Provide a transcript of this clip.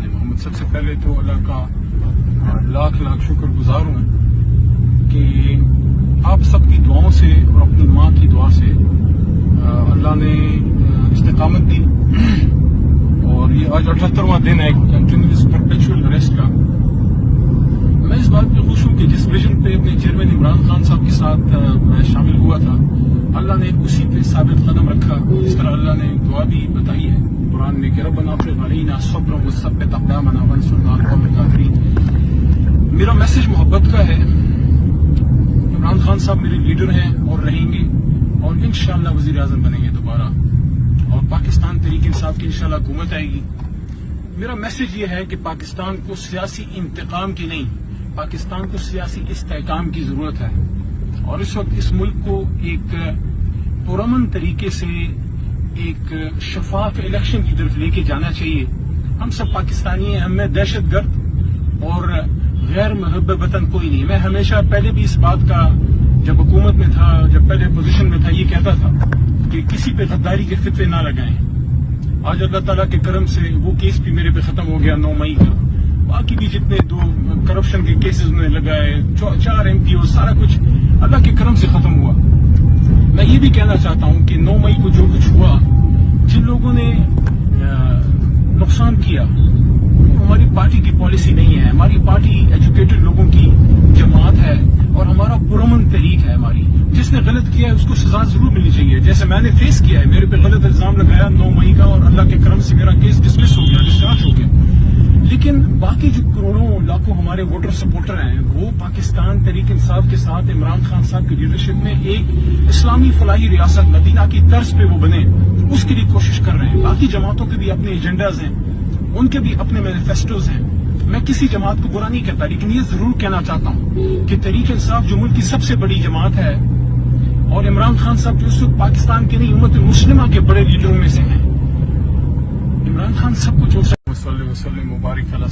آل محمد۔ سب سے پہلے تو اللہ کا لاکھ لاکھ شکر گزار ہوں کہ آپ سب کی دعاؤں سے اور اپنی ماں کی دعا سے اللہ نے استقامت دی، اور یہ آج 78واں دن ہے کنٹینیوس پرپیچول اریسٹ کا۔ میں اس بات پہ خوش ہوں کہ جس ویژن پہ اپنے چیئرمین عمران خان صاحب کے ساتھ میں شامل ہوا تھا، اللہ نے اسی پہ ثابت قدم رکھا، جس طرح اللہ نے دعا بھی بتائی ہے قرآن میں کہ ربنا افرغ علینا صبرا وثبت اقدامنا وانصرنا علی القوم الکافرین۔ میرا میسج محبت کا ہے۔ عمران خان صاحب میرے لیڈر ہیں اور رہیں گے، اور انشاءاللہ وزیر اعظم بنیں گے دوبارہ، اور پاکستان تحریک انصاف کی انشاءاللہ حکومت آئے گی۔ میرا میسج یہ ہے کہ پاکستان کو سیاسی انتقام کی نہیں، پاکستان کو سیاسی استحکام کی ضرورت ہے، اور اس وقت اس ملک کو ایک پرامن طریقے سے ایک شفاف الیکشن کی طرف لے کے جانا چاہیے۔ ہم سب پاکستانی ہیں، ہم میں دہشت گرد اور غیر محب وطن کوئی نہیں۔ میں ہمیشہ پہلے بھی اس بات کا، جب حکومت میں تھا، جب پہلے پوزیشن میں تھا، یہ کہتا تھا کہ کسی پہ غداری کے فتوے نہ لگائیں۔ آج اللہ تعالیٰ کے کرم سے وہ کیس بھی میرے پہ ختم ہو گیا 9 مئی کا۔ باقی بھی جتنے 2 کرپشن کے کیسز نے لگائے، 4 MP سارا کچھ اللہ کے کرم سے ختم ہوا۔ میں یہ بھی کہنا چاہتا ہوں کہ 9 مئی کو جو کچھ ہوا، جن لوگوں نے نقصان کیا، ہماری پارٹی کی پالیسی نہیں ہے۔ ہماری پارٹی ایجوکیٹڈ لوگوں کی جماعت ہے، اور ہمارا پرامن تحریک ہے ہماری۔ جس نے غلط کیا ہے اس کو سزا ضرور ملنی چاہیے، جیسے میں نے فیس کیا ہے، میرے پہ غلط الزام لگایا 9 مئی کا، اور اللہ کے کرم سے میرا کیس ڈسمس ہو گیا، ڈسچارج ہو گیا۔ لیکن باقی جو کروڑوں لاکھوں ہمارے ووٹر سپورٹر ہیں، وہ پاکستان تحریک انصاف کے ساتھ عمران خان صاحب کی لیڈرشپ میں ایک اسلامی فلاحی ریاست مدینہ کی طرز پہ وہ بنے، اس کے لیے کوشش کر رہے ہیں۔ باقی جماعتوں کے بھی اپنے ایجنڈاز ہیں، ان کے بھی اپنے مینیفیسٹوز ہیں۔ میں کسی جماعت کو برا نہیں کہتا، لیکن یہ ضرور کہنا چاہتا ہوں کہ تحریک انصاف جو ملک کی سب سے بڑی جماعت ہے، اور عمران خان صاحب جو اس وقت پاکستان کے نہیں امت مسلمہ کے بڑے لیڈروں میں سے ہیں، عمران خان سب کچھ ہو سکتا ہے۔ وسلم مبارک علی